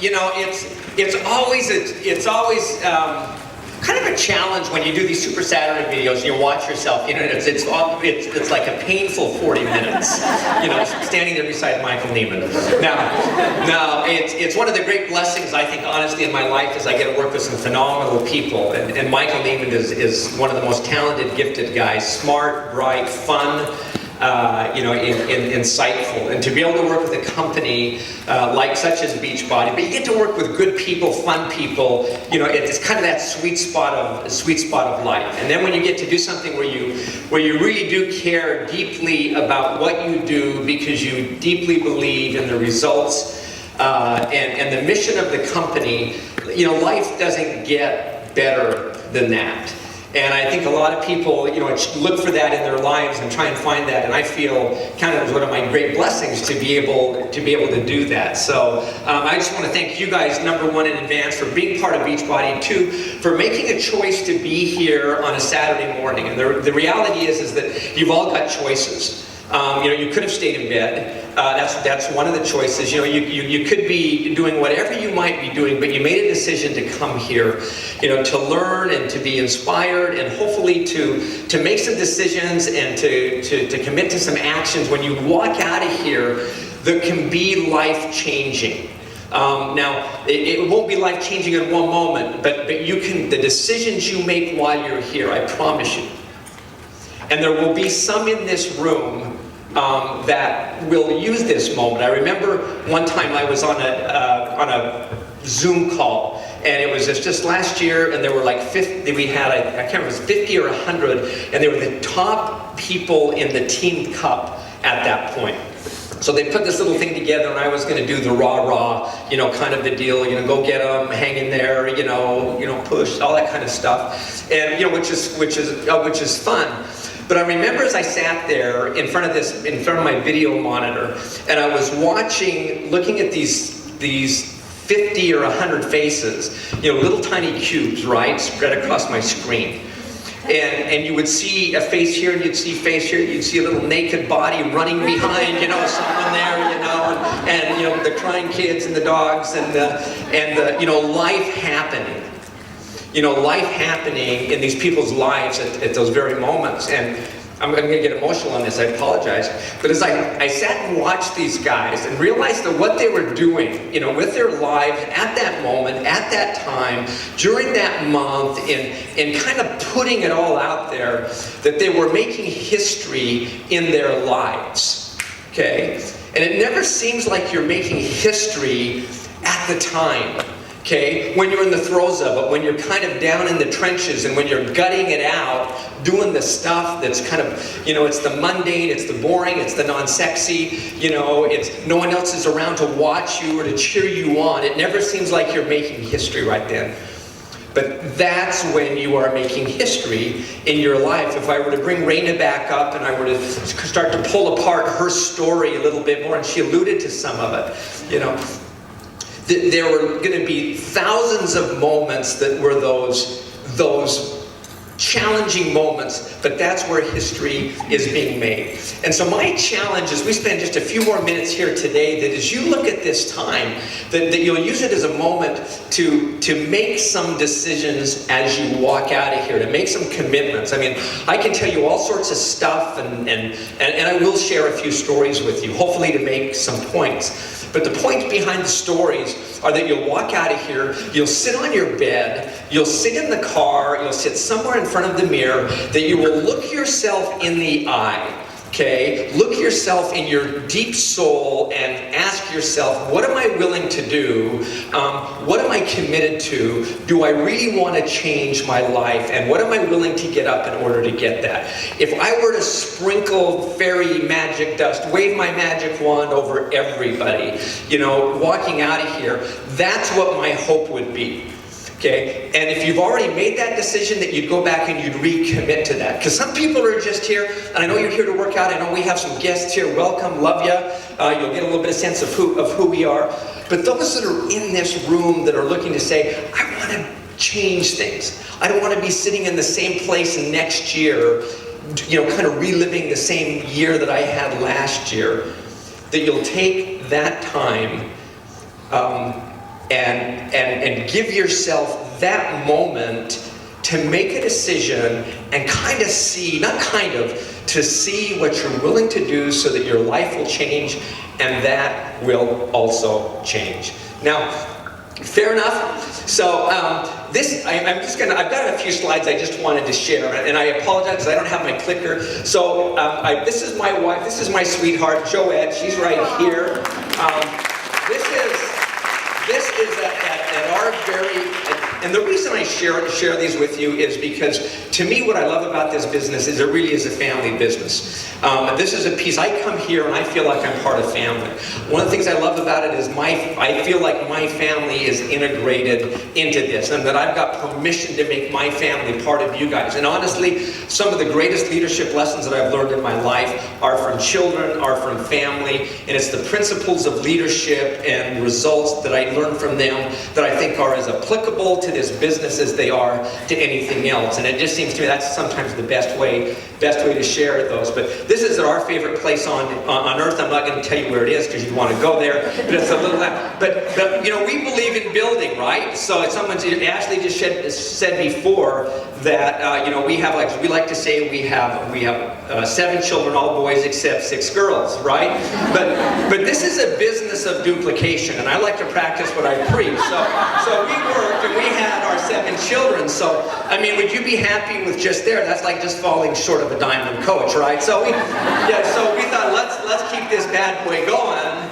You know, it's always kind of a challenge when you do these Super Saturday videos and you watch yourself. You know, it's like a painful 40 minutes. You know, standing there beside Michael Neiman. Now, it's one of the great blessings, I think, honestly, in my life is I get to work with some phenomenal people. And Michael Neiman is one of the most talented, gifted guys. Smart, bright, fun. You know, insightful, and to be able to work with a company like such as Beachbody, but you get to work with good people, fun people. You know, it's kind of that sweet spot of life. And then when you get to do something where you really do care deeply about what you do because you deeply believe in the results and the mission of the company, you know, life doesn't get better than that. And I think a lot of people, you know, look for that in their lives and try and find that. And I feel kind of one of my great blessings to be able to do that. So I just want to thank you guys, number one, in advance for being part of Beachbody, and two, for making a choice to be here on a Saturday morning. And the reality is that you've all got choices. You know, you could have stayed in bed. That's one of the choices. You know, you could be doing whatever you might be doing, but you made a decision to come here, you know, to learn and to be inspired, and hopefully to make some decisions and to commit to some actions when you walk out of here that can be life-changing. Now, it won't be life-changing in one moment, but the decisions you make while you're here, I promise you. And there will be some in this room that will use this moment. I remember one time I was on a Zoom call, and it was just last year, and there were like 50, we had, I can't remember, it was 50 or 100, and they were the top people in the Team Cup at that point. So they put this little thing together, and I was going to do the rah-rah, you know, kind of the deal, you know, go get them, hang in there, you know, push, all that kind of stuff, and you know, which is fun. But I remember as I sat there in front of my video monitor, and I was looking at these 50 or 100 faces, you know, little tiny cubes, right, spread across my screen. And you would see a face here, and you'd see a face here, you'd see a little naked body running behind, you know, someone there, you know, and you know, the crying kids and the dogs and the you know, life happening. You know, life happening in these people's lives at those very moments. And I'm going to get emotional on this, I apologize. But as I sat and watched these guys and realized that what they were doing, you know, with their lives at that moment, at that time, during that month, in kind of putting it all out there, that they were making history in their lives, okay? And it never seems like you're making history at the time. Okay, when you're in the throes of it, when you're kind of down in the trenches, and when you're gutting it out, doing the stuff that's kind of, you know, it's the mundane, it's the boring, it's the non-sexy, you know, it's no one else is around to watch you or to cheer you on. It never seems like you're making history right then. But that's when you are making history in your life. If I were to bring Raina back up and I were to start to pull apart her story a little bit more, and she alluded to some of it, you know, there were going to be thousands of moments that were those challenging moments, but that's where history is being made. And so my challenge is, we spend just a few more minutes here today, that as you look at this time, that you'll use it as a moment to make some decisions as you walk out of here, to make some commitments. I mean, I can tell you all sorts of stuff, and I will share a few stories with you, hopefully to make some points. But the points behind the stories are that you'll walk out of here, you'll sit on your bed, you'll sit in the car, you'll sit somewhere in front of the mirror, that you will look yourself in the eye, okay? Look yourself in your deep soul and ask yourself, what am I willing to do? What am I committed to? Do I really want to change my life? And what am I willing to get up in order to get that? If I were to sprinkle fairy magic dust, wave my magic wand over everybody, you know, walking out of here, that's what my hope would be. Okay, and if you've already made that decision, that you'd go back and you'd recommit to that. Because some people are just here, and I know you're here to work out. I know we have some guests here. Welcome, love you. You'll get a little bit of sense of who we are. But those that are in this room that are looking to say, I want to change things. I don't want to be sitting in the same place next year, you know, kind of reliving the same year that I had last year. That you'll take that time and give yourself that moment to make a decision and kind of see, to see what you're willing to do so that your life will change and that will also change. Now, fair enough? So I've got a few slides I just wanted to share, and I apologize because I don't have my clicker. So this is my wife, this is my sweetheart, Joette, she's right here. This is at our very, and the reason I share these with you is because to me what I love about this business is it really is a family business. This is a piece, I come here and I feel like I'm part of family. One of the things I love about it is I feel like my family is integrated into this and that I've got permission to make my family part of you guys. And honestly, some of the greatest leadership lessons that I've learned in my life are from children, are from family, and it's the principles of leadership and results that I learn from them that I think are as applicable to this business as they are to anything else. And it just seems to me that's sometimes the best way to share those. But this is our favorite place on earth. I'm not going to tell you where it is because you want to go there. But it's a little. But you know, we believe in building, right? So Ashley just said before that you know, we like to say we have 7 children, all boys except 6 girls, right? But this is a business of duplication, and I like to practice what I preach. So we worked and we had our 7 children. So I mean, would you be happy with just there? That's like just falling short of a diamond coach, right? So we thought let's keep this bad boy going.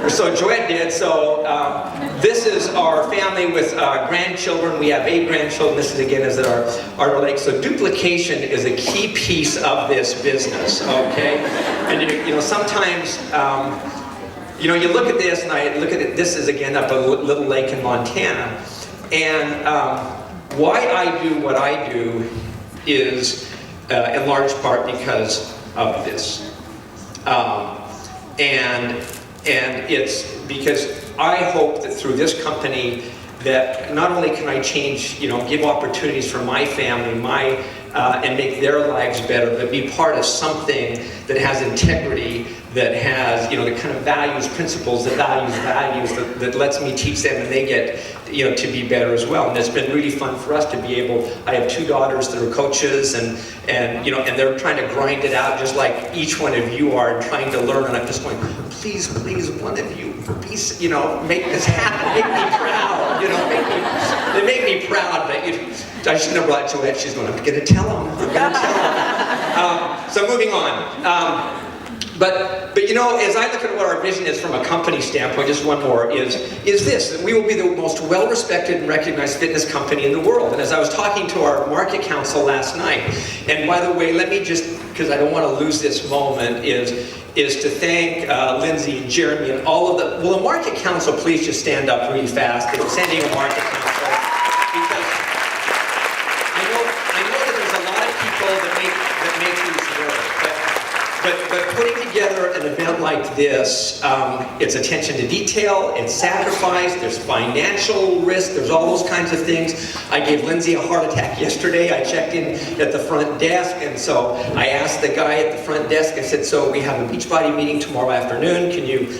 Or so Joette did. So this is our family with grandchildren. We have 8 grandchildren. This is again is our lake. So duplication is a key piece of this business. Okay, and you know sometimes. You know, you look at this, and I look at it. This is again up a little lake in Montana, and why I do what I do is in large part because of this, and it's because I hope that through this company that not only can I change, you know, give opportunities for my family, and make their lives better, but be part of something that has integrity, that has, you know, the kind of values, principles, that that lets me teach them and they get, you know, to be better as well. And it's been really fun for us to be able, I have 2 daughters that are coaches and you know, and they're trying to grind it out just like each one of you are, and trying to learn, and I'm just going, please, one of you, you know, make this happen, make me proud, you know, they make me proud, but I shouldn't have brought Joette. She's going, I'm going to tell them. So moving on. But you know, as I look at what our vision is from a company standpoint, just one more, is this, that we will be the most well-respected and recognized fitness company in the world. And as I was talking to our market council last night, and by the way, let me just, because I don't want to lose this moment, is to thank Lindsay and Jeremy and all of the, will the market council please just stand up really fast, if San Diego Market Council, because I know that there's a lot of people that make these work, but putting together an event like this, it's attention to detail, it's sacrifice, there's financial risk, there's all those kinds of things. I gave Lindsay a heart attack yesterday. I checked in at the front desk, and so I asked the guy at the front desk, I said, so we have a Beachbody meeting tomorrow afternoon,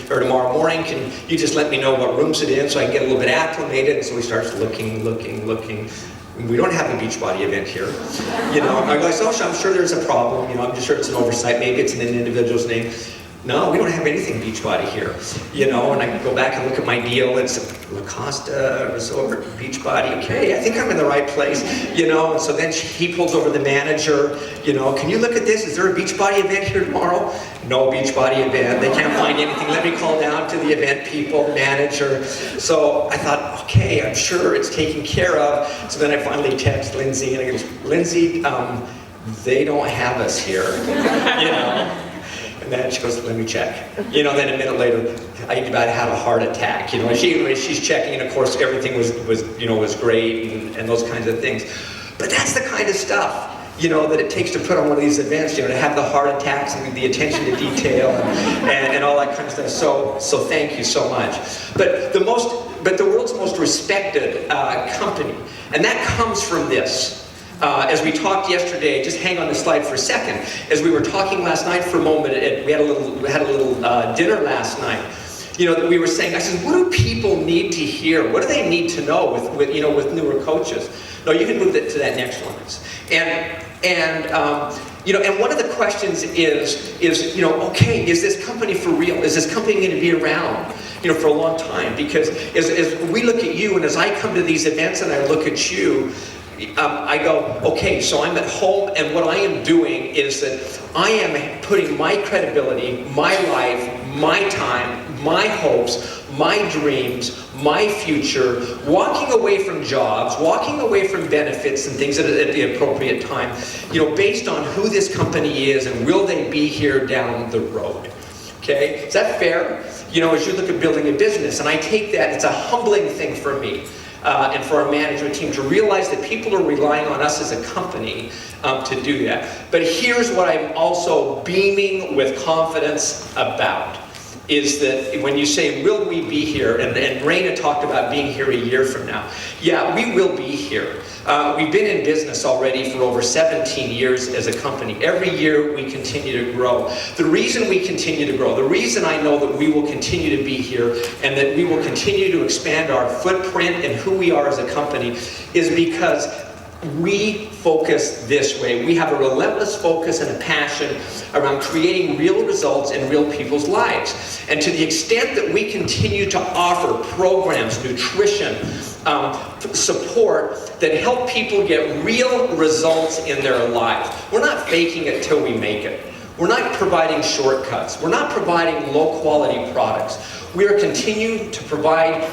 or tomorrow morning, can you just let me know what room's it in so I can get a little bit acclimated? And so he starts looking. We don't have a Beachbody event here, you know. I go, so I'm sure there's a problem, you know, I'm just sure it's an oversight, maybe it's in an individual's name. No, we don't have anything Beachbody here, you know. And I go back and look at my deal, it's La Costa Resort, Beachbody, okay, I think I'm in the right place, you know. And so then he pulls over the manager, you know, can you look at this, is there a Beachbody event here tomorrow? No Beachbody event, they can't find anything, let me call down to the event people, manager. So I thought, okay, I'm sure it's taken care of. So then I finally text Lindsay, and I go, Lindsay, they don't have us here, you know. And then she goes, let me check. You know, then a minute later, I about had a heart attack. You know, she's checking, and of course everything was great and those kinds of things. But that's the kind of stuff, you know, that it takes to put on one of these events, you know, to have the heart attacks and the attention to detail and all that kind of stuff. So thank you so much. But the world's most respected company, and that comes from this. As we talked yesterday, just hang on the slide for a second. As we were talking last night for a moment, we had a little dinner last night. we were saying, I said, what do people need to hear? What do they need to know with newer coaches? No, you can move it to that next one. And one of the questions is, okay, is this company for real? Is this company going to be around, for a long time? Because as we look at you, and as I come to these events and I look at you, I go, okay, so I'm at home, and what I am doing is that I am putting my credibility, my life, my time, my hopes, my dreams, my future, walking away from jobs, walking away from benefits and things at the appropriate time, based on who this company is and will they be here down the road. Okay, is that fair? As you look at building a business, and I take that, it's a humbling thing for me. And for our management team to realize that people are relying on us as a company to do that. But here's what I'm also beaming with confidence about, is that when you say, will we be here? And Raina talked about being here a year from now. Yeah, we will be here. We've been in business already for over 17 years as a company. Every year we continue to grow. The reason we continue to grow, the reason I know that we will continue to be here and that we will continue to expand our footprint and who we are as a company is because we focus this way. We have a relentless focus and a passion around creating real results in real people's lives. And to the extent that we continue to offer programs, nutrition, support that help people get real results in their lives. We're not faking it till we make it. We're not providing shortcuts. We're not providing low quality products. We are continuing to provide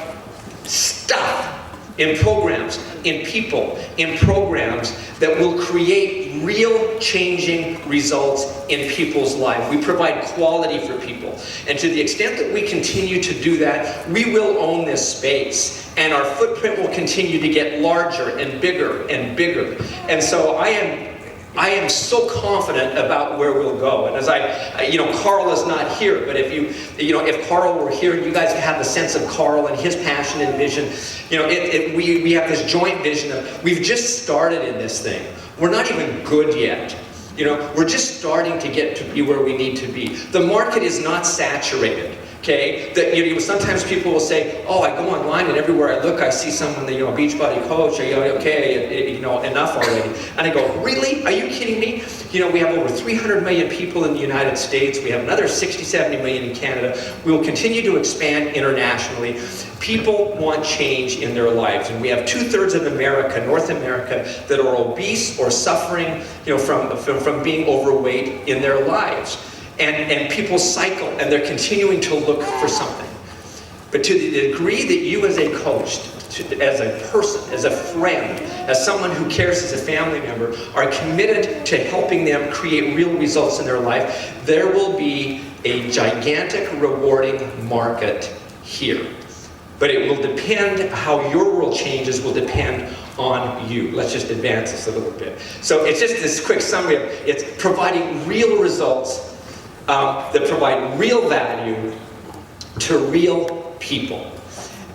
stuff in programs, in people, in programs that will create real changing results in people's lives. We provide quality for people. And to the extent that we continue to do that, we will own this space. And our footprint will continue to get larger and bigger and bigger. And so I am so confident about where we'll go. And as Carl is not here, but if Carl were here, you guys have the sense of Carl and his passion and vision. We have this joint vision of, we've just started in this thing. We're not even good yet. We're just starting to get to be where we need to be. The market is not saturated. Okay, that sometimes people will say, "Oh, I go online and everywhere I look, I see someone, Beachbody coach. Okay, enough already." And I go, "Really? Are you kidding me?" We have over 300 million people in the United States. We have another 60, 70 million in Canada. We will continue to expand internationally. People want change in their lives, and we have 2/3 of America, North America, that are obese or suffering, from being overweight in their lives. And people cycle, and they're continuing to look for something. But to the degree that you as a coach, as a person, as a friend, as someone who cares as a family member, are committed to helping them create real results in their life, there will be a gigantic, rewarding market here. But it will depend, how your world changes will depend on you. Let's just advance this a little bit. So it's just this quick summary of, it's providing real results that provide real value to real people.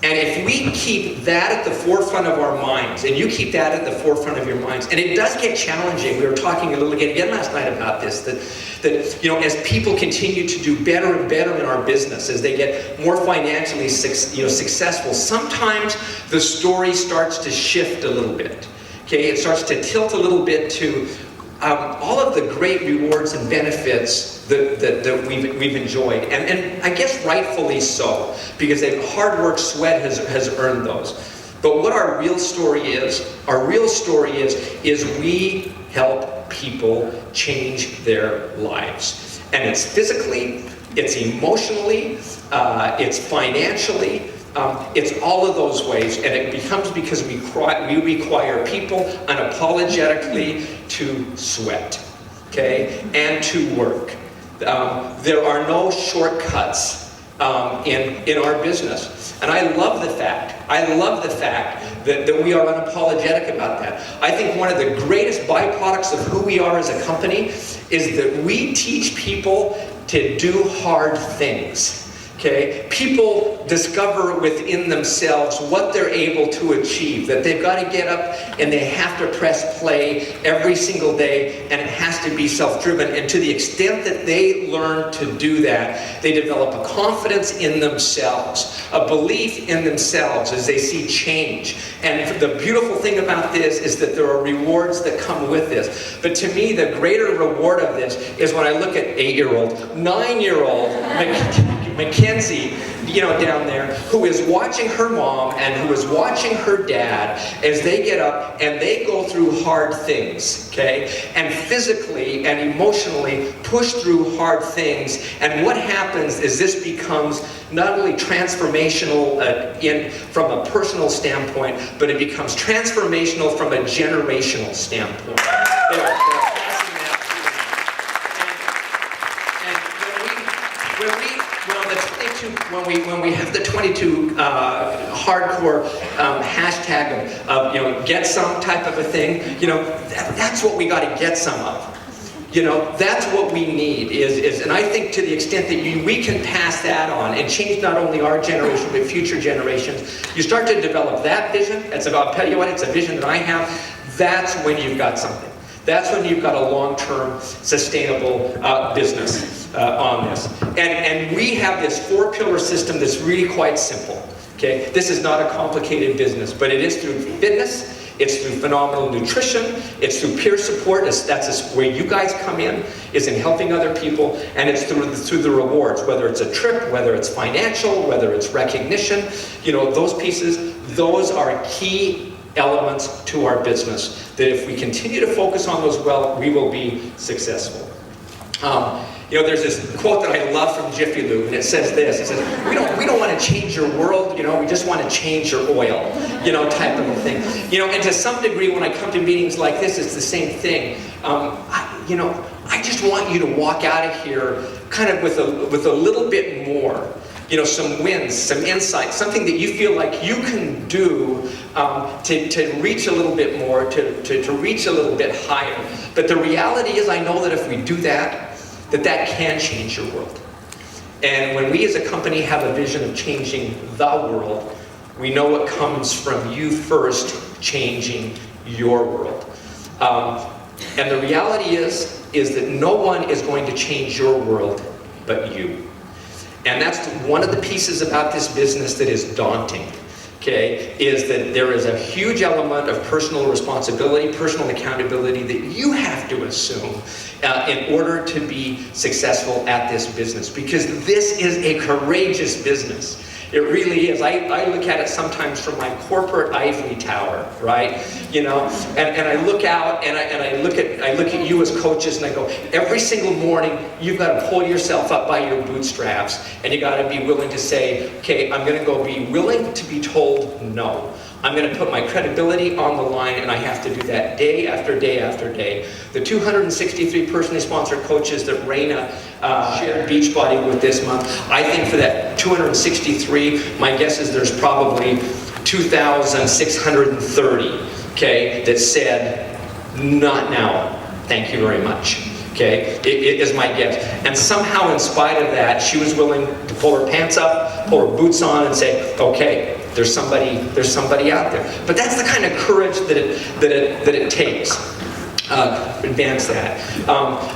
And if we keep that at the forefront of our minds, and you keep that at the forefront of your minds, and it does get challenging. We were talking a little again last night about this, that as people continue to do better and better in our business, as they get more financially successful, sometimes the story starts to shift a little bit. Okay, it starts to tilt a little bit to all of the great rewards and benefits that we've enjoyed, and I guess rightfully so, because hard work, sweat has earned those. But what our real story is we help people change their lives, and it's physically, it's emotionally, it's financially. It's all of those ways, and it becomes because we require people unapologetically to sweat, okay, and to work. There are no shortcuts in our business, and I love the fact that we are unapologetic about that. I think one of the greatest byproducts of who we are as a company is that we teach people to do hard things. Okay? People discover within themselves what they're able to achieve, that they've got to get up and they have to press play every single day, and it has to be self-driven. And to the extent that they learn to do that, they develop a confidence in themselves, a belief in themselves as they see change. And the beautiful thing about this is that there are rewards that come with this. But to me, the greater reward of this is when I look at 8-year-old, 9-year-old Mackenzie, down there, who is watching her mom and who is watching her dad as they get up and they go through hard things, okay? And physically and emotionally push through hard things. And what happens is this becomes not only transformational from a personal standpoint, but it becomes transformational from a generational standpoint. When we have the 22 hardcore hashtag of get some type of a thing, that's what we got to get some of. That's what we need is, and I think to the extent that we can pass that on and change not only our generation but future generations, you start to develop that vision. I'll tell you what, it's a vision that I have. That's when you've got something. That's when you've got a long-term, sustainable business on this. And we have this 4-pillar system that's really quite simple. Okay, this is not a complicated business, but it is through fitness. It's through phenomenal nutrition. It's through peer support. That's where you guys come in, is in helping other people. And it's through the rewards, whether it's a trip, whether it's financial, whether it's recognition. Those pieces, those are key elements to our business, that if we continue to focus on those well, we will be successful. There's this quote that I love from Jiffy Lube, and it says this. It says, we don't want to change your world, we just want to change your oil, type of a thing. And to some degree, when I come to meetings like this, it's the same thing. I just want you to walk out of here kind of with a little bit more. Some wins, some insights, something that you feel like you can do to reach a little bit more, to reach a little bit higher. But the reality is, I know that if we do that can change your world. And when we as a company have a vision of changing the world, we know it comes from you first changing your world. And the reality is that no one is going to change your world but you. And that's one of the pieces about this business that is daunting, okay, is that there is a huge element of personal responsibility, personal accountability that you have to assume in order to be successful at this business. Because this is a courageous business. It really is. I look at it sometimes from my corporate ivory tower, right? And I look out and I look at you as coaches and I go, every single morning you've got to pull yourself up by your bootstraps, and you got to be willing to say, okay, I'm going to go be willing to be told no. I'm going to put my credibility on the line, and I have to do that day after day after day. The 263 personally sponsored coaches that Raina shared Beachbody with this month, I think for that 263, my guess is there's probably 2,630, okay, that said, not now, thank you very much. Okay, it is my guess. And somehow, in spite of that, she was willing to pull her pants up, pull her boots on, and say, okay, there's somebody out there. But that's the kind of courage that it takes. Advance that.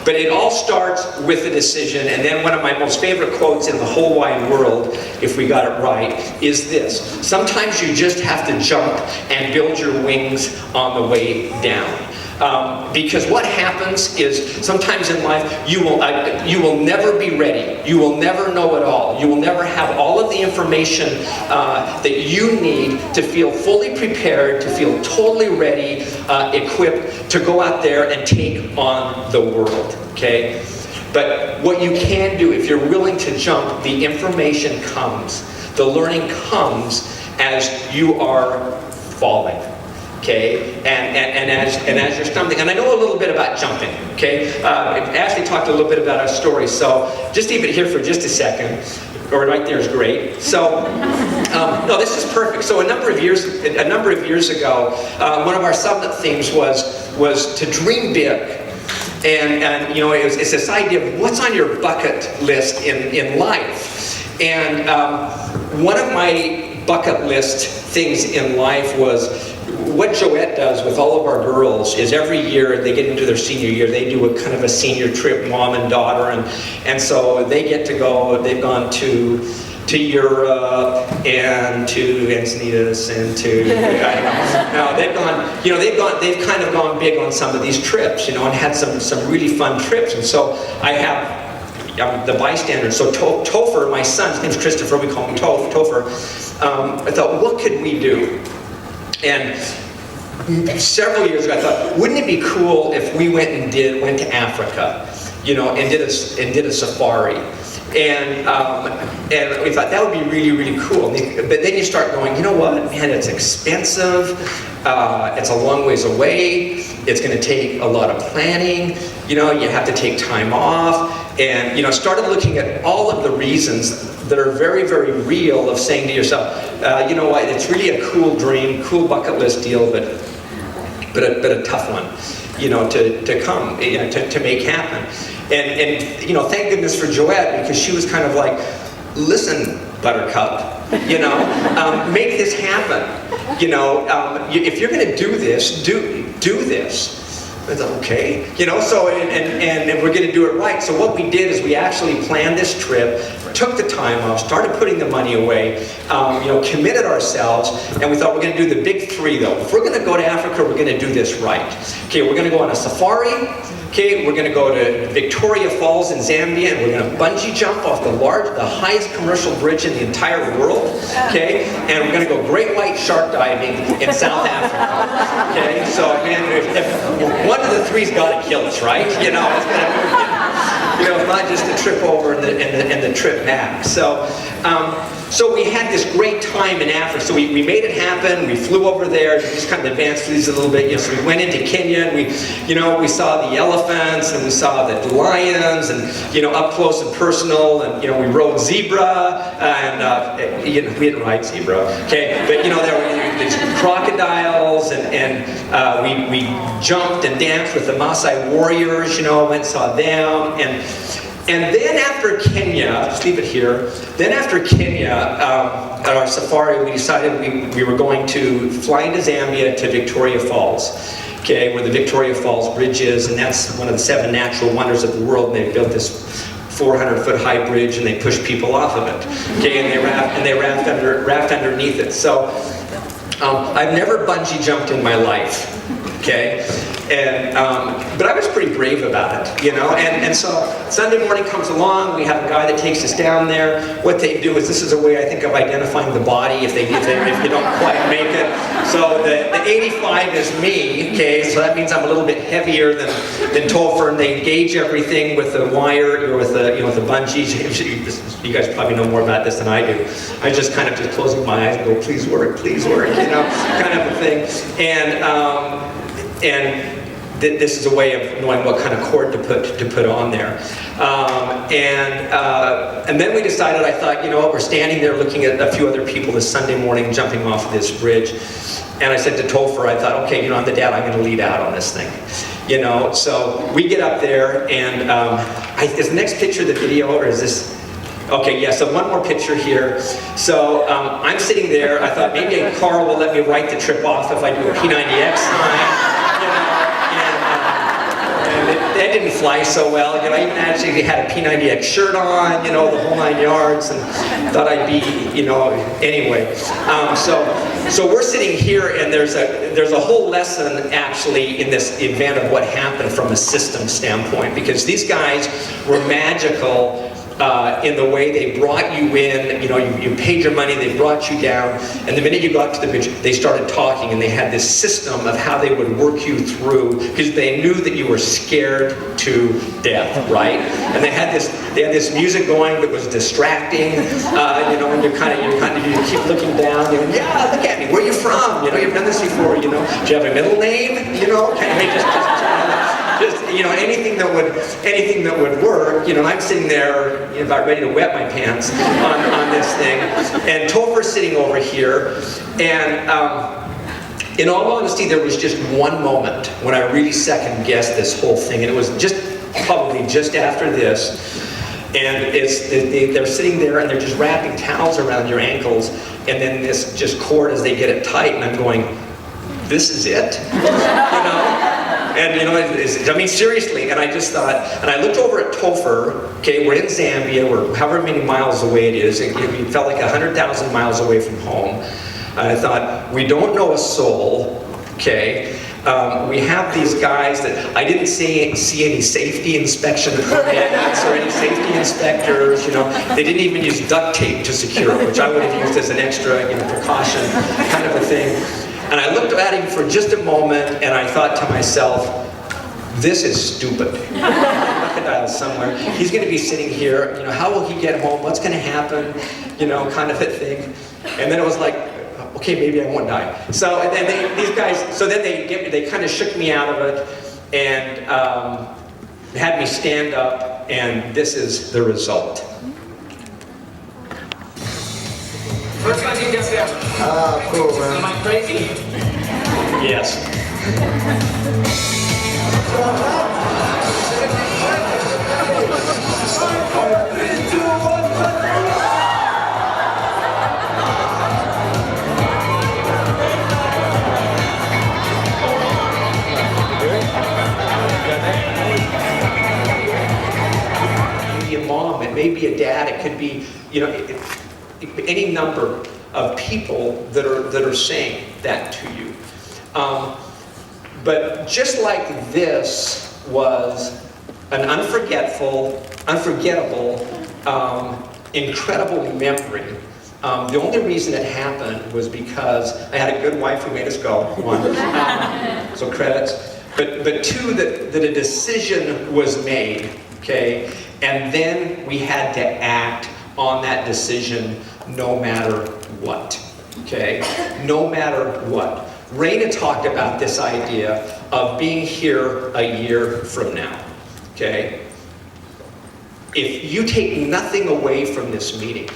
But it all starts with a decision, and then one of my most favorite quotes in the whole wide world, if we got it right, is this. Sometimes you just have to jump and build your wings on the way down. Because what happens is sometimes in life you will never be ready. You will never know it all. You will never have all of the information that you need to feel fully prepared, to feel totally ready, equipped to go out there and take on the world. Okay? But what you can do, if you're willing to jump, the information comes. The learning comes as you are falling. Okay, and as you're stumbling, and I know a little bit about jumping. Okay, Ashley talked a little bit about our story, so just leave it here for just a second. Or right there is great. So, no, this is perfect. So a number of years ago, one of our summit themes was to dream big, and it's this idea of what's on your bucket list in life. And one of my bucket list things in life was, what Joette does with all of our girls is every year they get into their senior year, they do a kind of a senior trip, mom and daughter, and so they get to go. They've gone to Europe and to Encinitas and to, I don't know. No, they've gone, they've kind of gone big on some of these trips, and had some really fun trips. And so I'm the bystander. So Topher, my son, his name's Christopher, we call him Topher. I thought, what could we do? And several years ago, I thought, wouldn't it be cool if we went to Africa, and did a safari? And we thought that would be really, really cool. But then you start going, you know what, man, it's expensive. It's a long ways away. It's going to take a lot of planning. You have to take time off. And started looking at all of the reasons that are very, very real of saying to yourself, you know what, it's really a cool dream, cool bucket list deal, but a tough one, to come, to make happen. And thank goodness for Joette, because she was kind of like, listen, Buttercup, make this happen. If you're going to do this, do this. I thought, okay, so, and we're going to do it right. So what we did is we actually planned this trip, took the time off, started putting the money away, committed ourselves, and we thought we're going to do the big three though. If we're going to go to Africa, we're going to do this right. Okay, we're going to go on a safari. Okay, we're going to go to Victoria Falls in Zambia, and we're going to bungee jump off the highest commercial bridge in the entire world. Okay, and we're going to go great white shark diving in South Africa. Okay, so if one of the three's got to kill us, right? It's not just the trip over and the trip back. So we had this great time in Africa. So we made it happen. We flew over there. We just kind of advanced these a little bit. So we went into Kenya, and we saw the elephants, and we saw the lions, and up close and personal, and we rode zebra, and we didn't ride zebra, okay? But there were these crocodiles, and we jumped and danced with the Maasai warriors. Went and saw them, and then after Kenya, just leave it here, then after Kenya, at our safari, we decided we were going to fly into Zambia to Victoria Falls, okay, where the Victoria Falls Bridge is, and that's one of the 7 natural wonders of the world, and they built this 400-foot high bridge, and they push people off of it, okay, and they raft underneath it. So I've never bungee jumped in my life, okay? But I was pretty brave about it, and so Sunday morning comes along, we have a guy that takes us down there. What they do is, this is a way, I think, of identifying the body if you don't quite make it. So the 85 is me, okay, so that means I'm a little bit heavier than Topher, and they gauge everything with the wire, or with the bungees. You guys probably know more about this than I do. I just kind of closing my eyes and go, please work, kind of a thing. And this is a way of knowing what kind of cord to put on there. And then we decided, I thought, we're standing there looking at a few other people this Sunday morning jumping off of this bridge. And I said to Topher, I thought, okay, I'm the dad, I'm going to lead out on this thing. So we get up there, and is the next picture the video, or is this? Okay, yeah, so one more picture here. So I'm sitting there, I thought maybe Carl will let me write the trip off if I do a P90X sign. That didn't fly so well. I even actually had a P90X shirt on, the whole 9 yards, and thought I'd be, anyway. So we're sitting here, and there's a whole lesson actually in this event of what happened from a system standpoint, because these guys were magical in the way they brought you in. You paid your money, they brought you down, and the minute you got to the bridge, they started talking, and they had this system of how they would work you through, because they knew that you were scared to death, right? And they had this music going that was distracting, and you keep looking down, yeah, look at me, where are you from? You've done this before, do you have a middle name? Anything that would work. I'm sitting there, about ready to wet my pants on this thing, and Topher's sitting over here, and in all honesty, there was just one moment when I really second guessed this whole thing, and it was probably just after this. And they're sitting there and they're just wrapping towels around your ankles, and then this just cord as they get it tight, and I'm going, this is it? And I mean, seriously, and I just thought, and I looked over at Topher, okay, we're in Zambia, we're however many miles away it is, it felt like 100,000 miles away from home. And I thought, we don't know a soul, okay? We have these guys that I didn't see any safety inspection permits or any safety inspectors, They didn't even use duct tape to secure it, which I would have used as an extra, precaution kind of a thing. And I looked at him for just a moment and I thought to myself, this is stupid. Crocodile somewhere. He's going to be sitting here, how will he get home? What's going to happen? Kind of a thing. And then it was like, okay, maybe I won't die. So and then these guys, they kind of shook me out of it and had me stand up, and this is the result. First time you get there. Ah, cool, man. Am I crazy? Yes. It could be a mom, it may be a dad, it could be, any number of people that are saying that to you. But just like this was an unforgettable, incredible memory. The only reason it happened was because I had a good wife who made us go, one, so credits. But two, that a decision was made, okay? And then we had to act on that decision no matter what, okay? No matter what. Raina talked about this idea of being here a year from now, okay? If you take nothing away from this meeting,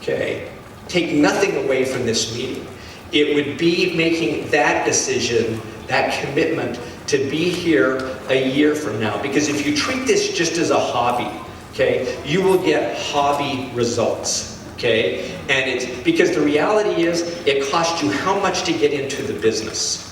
okay? Take nothing away from this meeting, it would be making that decision, that commitment to be here a year from now. Because if you treat this just as a hobby, okay, you will get hobby results, okay? And it's because the reality is it costs you how much to get into the business?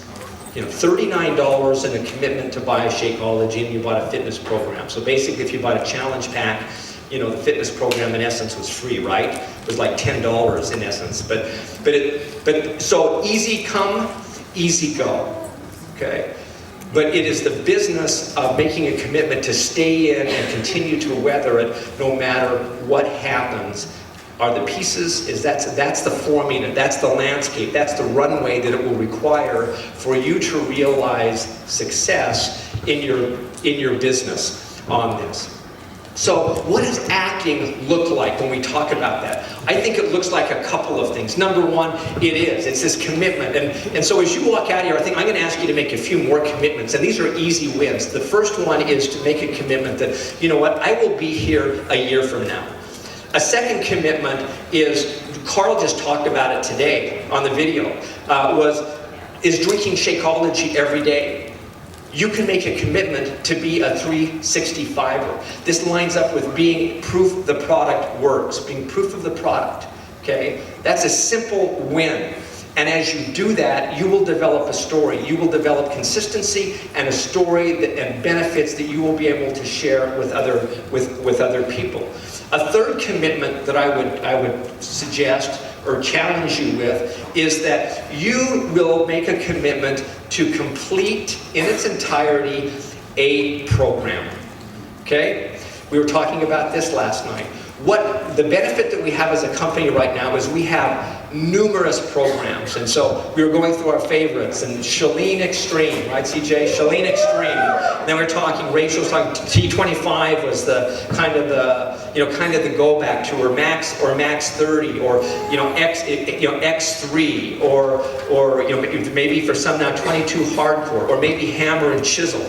$39 and a commitment to buy a Shakeology, and you bought a fitness program. So basically, if you bought a challenge pack, the fitness program in essence was free, right? It was like $10 in essence. But so easy come, easy go, okay? But it is the business of making a commitment to stay in and continue to weather it no matter what happens. Are the pieces, that's the formula, that's the landscape, that's the runway that it will require for you to realize success in your business on this. So what does acting look like when we talk about that? I think it looks like a couple of things. Number one, it's this commitment. And so as you walk out here, I think I'm going to ask you to make a few more commitments. And these are easy wins. The first one is to make a commitment that, I will be here a year from now. A second commitment is, Carl just talked about it today on the video, is drinking Shakeology every day. You can make a commitment to be a 365er. This lines up with being proof the product works, being proof of the product, okay? That's a simple win. And as you do that, you will develop a story. You will develop consistency and a story and benefits that you will be able to share with other people. A third commitment that I would suggest or challenge you with is that you will make a commitment to complete in its entirety a program. Okay? We were talking about this last night. What the benefit that we have as a company right now is we have numerous programs, and so we were going through our favorites, and Shalene Extreme, right, CJ? Shalene Extreme. And then we were talking. Rachel was talking. T25 was the kind of the go back to, or Max 30, or X3, or maybe for some now 22 Hardcore, or maybe Hammer and Chisel.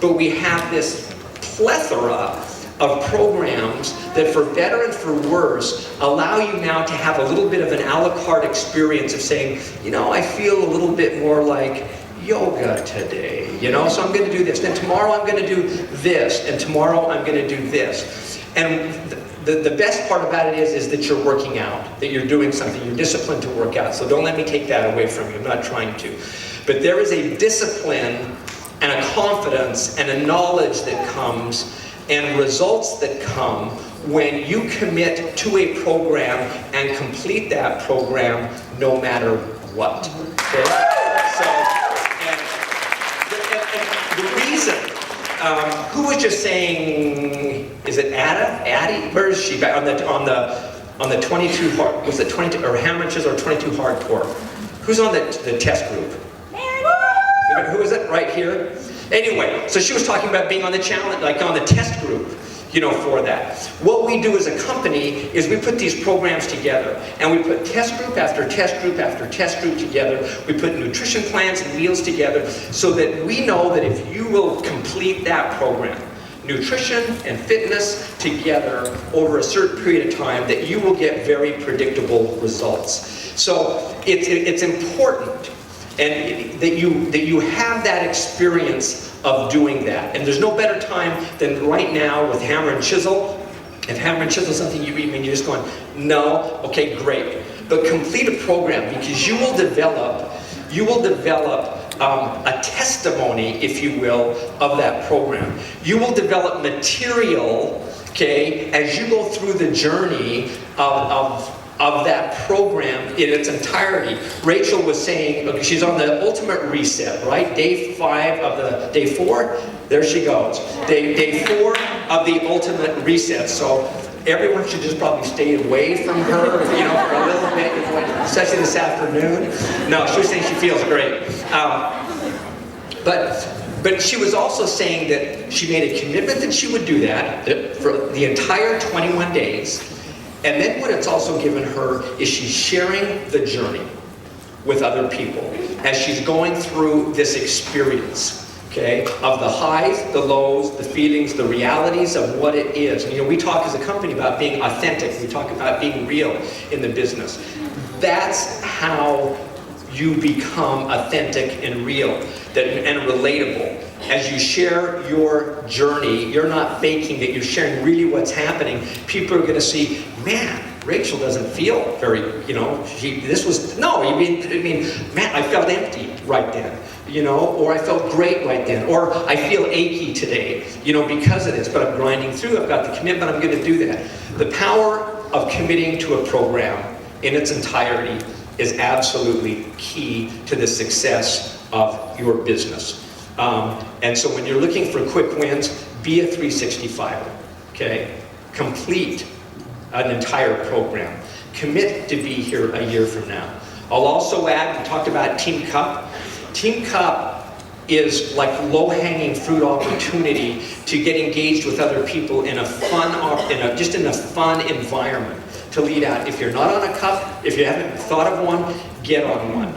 But we have this plethora of programs that, for better and for worse, allow you now to have a little bit of an a la carte experience of saying, I feel a little bit more like yoga today, so I'm going to do this. Then tomorrow I'm going to do this, and tomorrow I'm going to do this. And the best part about it is that you're working out, that you're doing something, you're disciplined to work out. So don't let me take that away from you, I'm not trying to. But there is a discipline and a confidence and a knowledge that comes and results that come when you commit to a program and complete that program no matter what. Okay? So, and the reason, who was just saying, is it Addie? Where is she? On the 22 hard, was it 22 or hammer inches or 22 hardcore? Who's on the test group? Who is it? Right here. Anyway, so she was talking about being on the challenge, like on the test group, you know, for that. What we do as a company is we put these programs together, and we put test group after test group after test group together. We put nutrition plans and meals together so that we know that if you will complete that program, nutrition and fitness together over a certain period of time, that you will get very predictable results. So it's important and that you have that experience of doing that. And there's no better time than right now with hammer and chisel. If hammer and chisel is something you read and you're just going, no, okay, great. But complete a program, because you will develop a testimony, if you will, of that program. You will develop material, okay, as you go through the journey of that program in its entirety. Rachel was saying, okay, she's on the ultimate reset, right? Day 4, there she goes. Day 4 of the ultimate reset. So everyone should just probably stay away from her, you know, for a little bit, especially this afternoon. No, she was saying she feels great. But she was also saying that she made a commitment that she would do that for the entire 21 days. And then what it's also given her is she's sharing the journey with other people as she's going through this experience, okay, of the highs, the lows, the feelings, the realities of what it is. And, you know, we talk as a company about being authentic. We talk about being real in the business. That's how you become authentic and real and relatable. As you share your journey, you're not faking it, you're sharing really what's happening. People are going to see, man, Rachel doesn't feel very, you know, I mean, man, I felt empty right then, you know, or I felt great right then, or I feel achy today, you know, because of this, but I'm grinding through, I've got the commitment, I'm going to do that. The power of committing to a program in its entirety is absolutely key to the success of your business. And so when you're looking for quick wins, be a 365er, okay? Complete an entire program. Commit to be here a year from now. I'll also add, we talked about Team Cup. Team Cup is like low-hanging fruit opportunity to get engaged with other people in a fun, just in a fun environment to lead out. If you're not on a cup, if you haven't thought of one, get on one.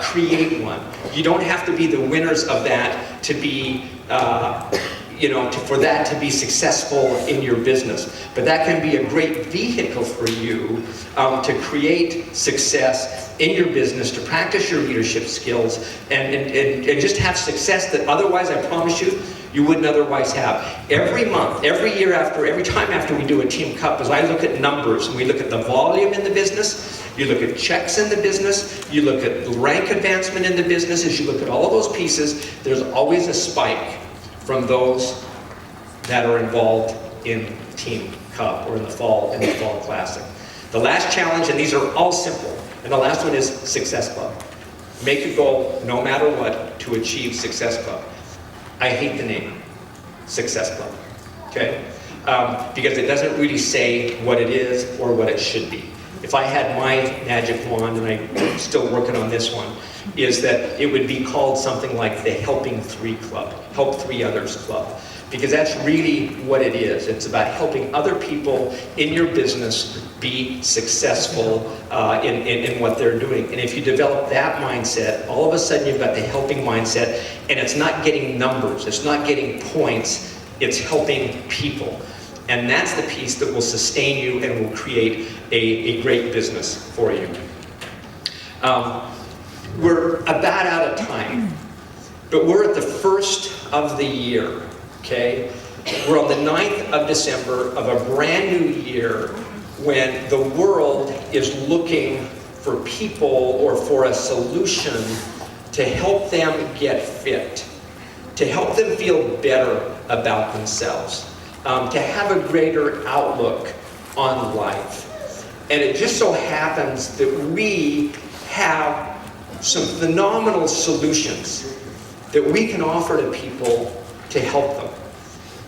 Create one. You don't have to be the winners of that to be, for that to be successful in your business. But that can be a great vehicle for you to create success in your business, to practice your leadership skills, and just have success that otherwise, I promise you wouldn't otherwise have. Every month, every year every time after we do a Team Cup, as I look at numbers, and we look at the volume in the business, you look at checks in the business, you look at rank advancement in the business, as you look at all of those pieces, there's always a spike from those that are involved in Team Cup or in the Fall Classic. The last challenge, and these are all simple, and the last one is Success Club. Make a goal, no matter what, to achieve Success Club. I hate the name, Success Club, okay? Because it doesn't really say what it is or what it should be. If I had my magic wand, and I'm still working on this one, is that it would be called something like the Helping 3 Club, Help 3 Others Club. Because that's really what it is. It's about helping other people in your business be successful in what they're doing. And if you develop that mindset, all of a sudden you've got the helping mindset, and it's not getting numbers, it's not getting points, it's helping people. And that's the piece that will sustain you and will create a great business for you. We're about out of time, but we're at the first of the year, okay? We're on the 9th of December of a brand new year when the world is looking for people or for a solution to help them get fit, to help them feel better about themselves, to have a greater outlook on life. And it just so happens that we have some phenomenal solutions that we can offer to people to help them.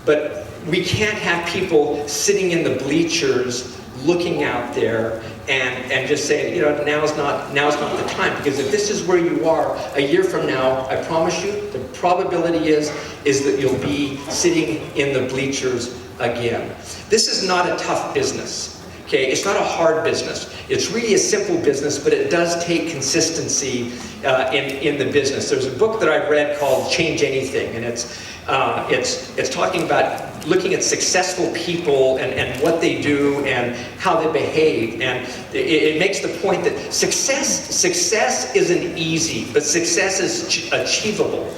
But we can't have people sitting in the bleachers looking out there and just saying, you know, now's not the time. Because if this is where you are a year from now, I promise you, the probability is that you'll be sitting in the bleachers again. This is not a tough business. Okay, it's not a hard business. It's really a simple business, but it does take consistency in the business. There's a book that I've read called Change Anything, and it's talking about looking at successful people and what they do and how they behave. And it makes the point that success isn't easy, but success is achievable.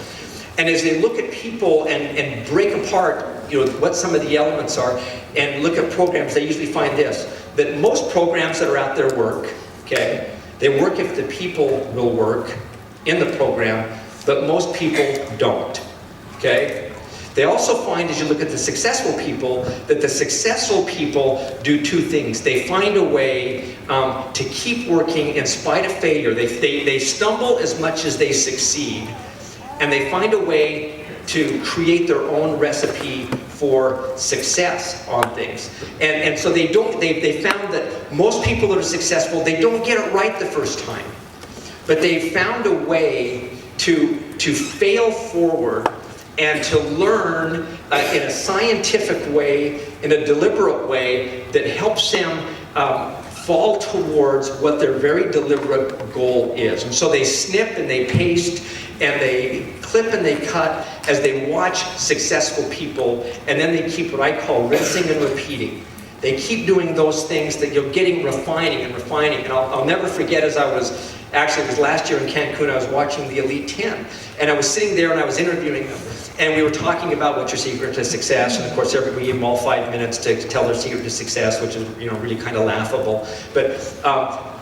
And as they look at people and break apart, you know, what some of the elements are, and look at programs, they usually find this, that most programs that are out there work, okay? They work if the people will work in the program, but most people don't, okay? They also find, as you look at the successful people, that the successful people do two things. They find a way to keep working in spite of failure. They stumble as much as they succeed, and they find a way to create their own recipe for success on things. And so they found that most people that are successful, they don't get it right the first time. But they found a way to fail forward and to learn in a scientific way, in a deliberate way that helps them fall towards what their very deliberate goal is. And so they snip and they paste and they clip and they cut as they watch successful people, and then they keep what I call rinsing and repeating. They keep doing those things that you're getting refining and refining. And I'll never forget, as it was last year in Cancun, I was watching the Elite 10, and I was sitting there and I was interviewing them. And we were talking about what's your secret to success, and of course we gave them all 5 minutes to tell their secret to success, which is, you know, really kind of laughable. But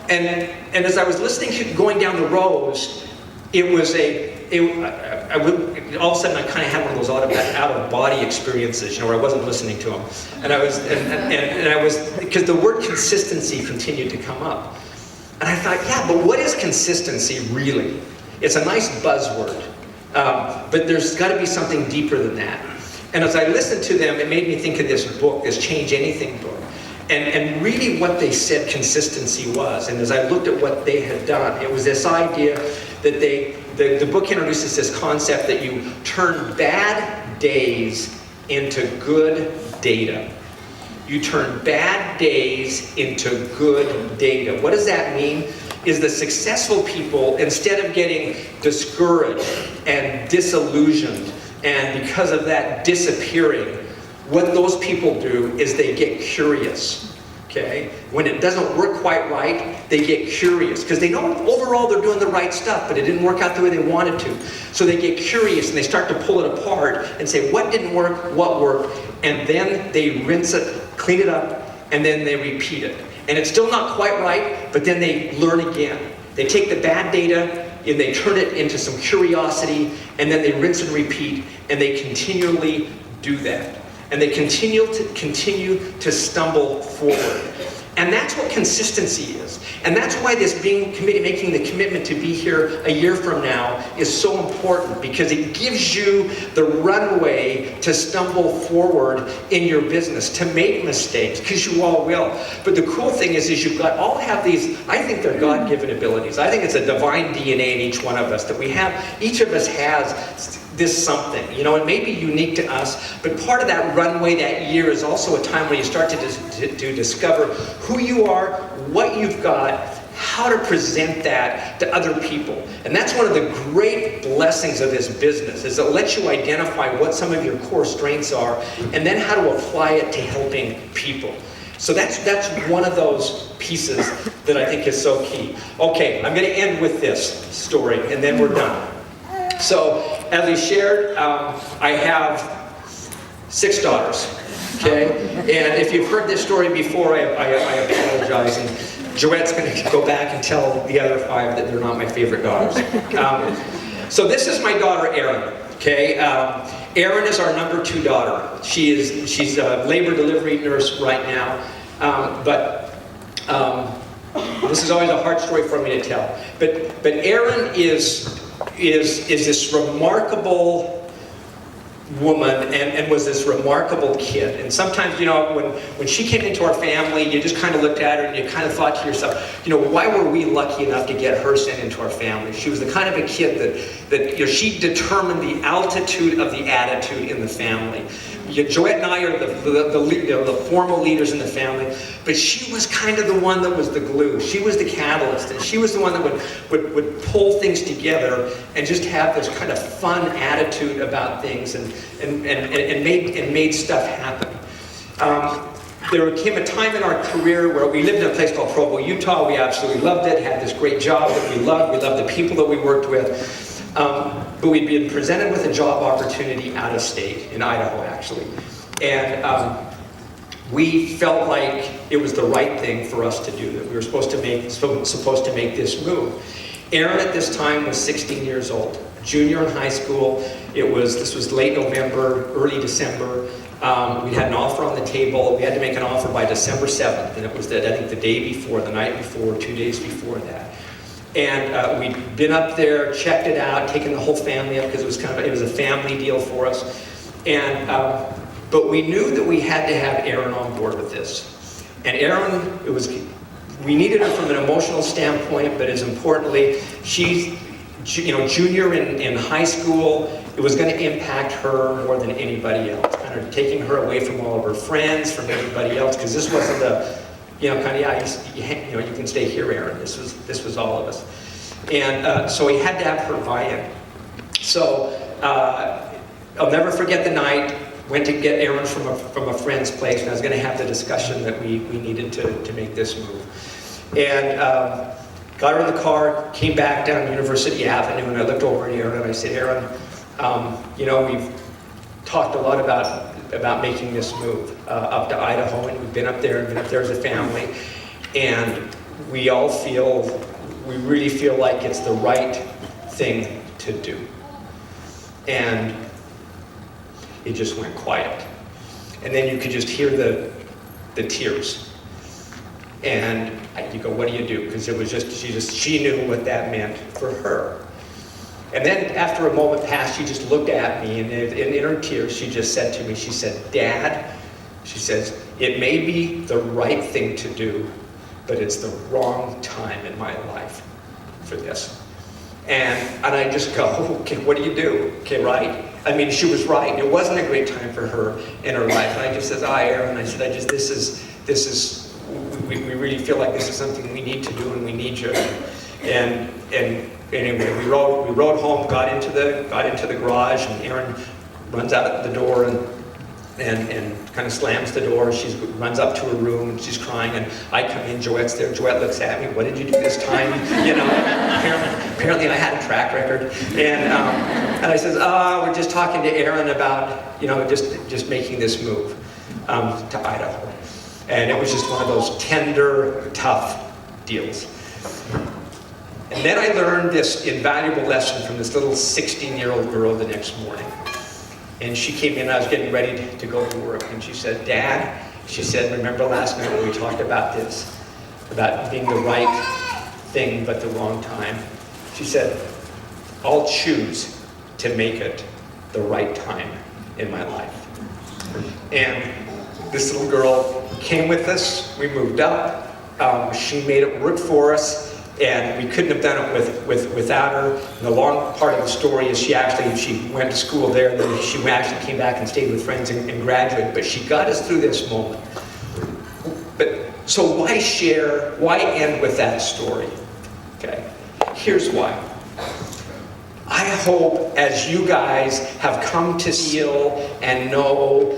and as I was listening, going down the rows, all of a sudden I kind of had one of those out of body experiences, you know, where I wasn't listening to them, and I was because the word consistency continued to come up, and I thought, yeah, but what is consistency really? It's a nice buzzword. But there's got to be something deeper than that. And as I listened to them, it made me think of this book, this Change Anything book. And really what they said consistency was. And as I looked at what they had done, it was this idea that the book introduces this concept that you turn bad days into good data. You turn bad days into good data. What does that mean? Is the successful people, instead of getting discouraged and disillusioned and because of that disappearing, what those people do is they get curious, okay? When it doesn't work quite right, they get curious because they know overall they're doing the right stuff, but it didn't work out the way they wanted to. So they get curious and they start to pull it apart and say, what didn't work, what worked, and then they rinse it, clean it up, and then they repeat it. And it's still not quite right, but then they learn again. They take the bad data and they turn it into some curiosity, and then they rinse and repeat, and they continually do that. And they continue to stumble forward. And that's what consistency is. And that's why this making the commitment to be here a year from now is so important, because it gives you the runway to stumble forward in your business, to make mistakes, because you all will. But the cool thing is you've got all have these, I think they're God-given abilities. I think it's a divine DNA in each one of us that we have. Each of us has this something, you know, it may be unique to us, but part of that runway that year is also a time when you start to discover who you are, what you've got, how to present that to other people. And that's one of the great blessings of this business, is it lets you identify what some of your core strengths are, and then how to apply it to helping people. So that's one of those pieces that I think is so key. Okay, I'm going to end with this story, and then we're done. So, as we shared, I have 6 daughters, okay? And if you've heard this story before, I apologize. And Joette's going to go back and tell the other 5 that they're not my favorite daughters. So this is my daughter, Erin, okay? Erin is our number 2 daughter. She's a labor delivery nurse right now, but this is always a hard story for me to tell. But Erin is this remarkable woman and was this remarkable kid. And sometimes, you know, when she came into our family, you just kind of looked at her and you kind of thought to yourself, you know, why were we lucky enough to get her sent into our family? She was the kind of a kid that you know, she determined the altitude of the attitude in the family. Joette and I are the formal leaders in the family, but she was kind of the one that was the glue. She was the catalyst, and she was the one that would pull things together and just have this kind of fun attitude about things and made stuff happen. There came a time in our career where we lived in a place called Provo, Utah. We absolutely loved it, had this great job that we loved. We loved the people that we worked with. But we'd been presented with a job opportunity out of state, in Idaho actually. And we felt like it was the right thing for us to do, that we were supposed to make this move. Erin at this time was 16 years old, junior in high school. This was late November, early December. We had an offer on the table. We had to make an offer by December 7th, and it was I think the day before, the night before, 2 days before that. And we'd been up there, checked it out, taken the whole family up because it was a family deal for us. And but we knew that we had to have Erin on board with this. And Erin, we needed her from an emotional standpoint, but as importantly, she's junior in high school. It was going to impact her more than anybody else, kind of taking her away from all of her friends, from everybody else, because this wasn't you can stay here, Erin. This was all of us. And so we had to have her buy-in. So I'll never forget the night. Went to get Erin from a friend's place, and I was going to have the discussion that we needed to make this move. And got her in the car, came back down University Avenue, and I looked over at Erin and I said, Erin, we've talked a lot about making this move up to Idaho, and we've been up there as a family, and we really feel like it's the right thing to do. And it just went quiet. And then you could just hear the tears. And you go, what do you do? Because it was she knew what that meant for her. And then after a moment passed, she just looked at me, and in her tears, she just said to me, she said, Dad, she says, it may be the right thing to do, but it's the wrong time in my life for this. And I just go, okay, what do you do? Okay, right? I mean, she was right. It wasn't a great time for her in her life. And I just said, Erin, I said, we really feel like this is something we need to do, and we need you. And anyway, we rode home, got into the garage, and Erin runs out the door and kind of slams the door. She runs up to her room, and she's crying, and I come in, Joette's there. Joette looks at me, what did you do this time? Apparently I had a track record. And I says, we're just talking to Erin about, just making this move to Idaho. And it was just one of those tender, tough deals. And then I learned this invaluable lesson from this little 16-year-old girl the next morning. And she came in, I was getting ready to go to work, and she said, Dad, she said, remember last night when we talked about this, about being the right thing but the wrong time? She said, I'll choose to make it the right time in my life. And this little girl came with us, we moved up, she made it work for us, and we couldn't have done it without her. And the long part of the story is she went to school there, and then she actually came back and stayed with friends and graduated, but she got us through this moment. But so why share, why end with that story? Okay, here's why. I hope as you guys have come to feel and know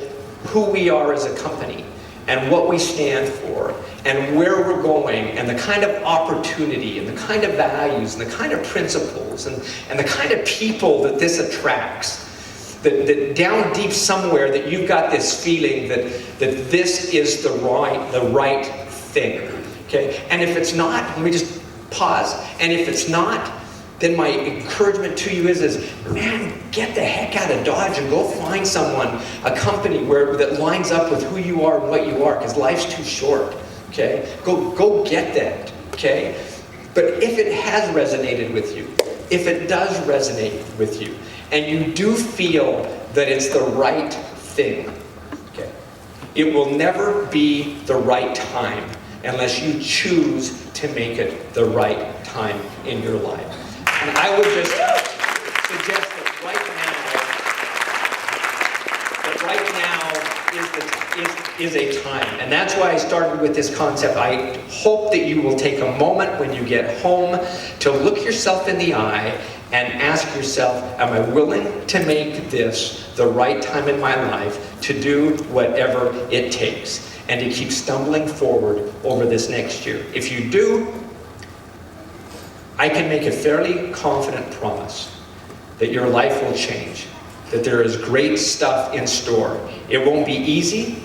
who we are as a company, and what we stand for, and where we're going, and the kind of opportunity, and the kind of values, and the kind of principles, and the kind of people that this attracts, that down deep somewhere that you've got this feeling that this is the right thing. Okay? And if it's not, let me just pause. And if it's not, then my encouragement to you is man, get the heck out of Dodge and go find someone, a company that lines up with who you are and what you are, because life's too short. Okay? Go get that. Okay? But if it has resonated with you, if it does resonate with you, and you do feel that it's the right thing, okay, it will never be the right time unless you choose to make it the right time in your life. And I would just suggest that right now is a time. And that's why I started with this concept. I hope that you will take a moment when you get home to look yourself in the eye and ask yourself, am I willing to make this the right time in my life to do whatever it takes and to keep stumbling forward over this next year? If you do, I can make a fairly confident promise that your life will change, that there is great stuff in store. It won't be easy,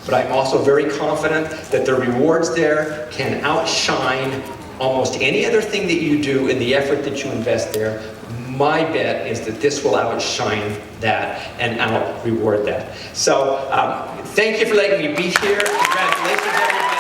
but I'm also very confident that the rewards there can outshine almost any other thing that you do in the effort that you invest there. My bet is that this will outshine that and out-reward that. So thank you for letting me be here. Congratulations, everybody.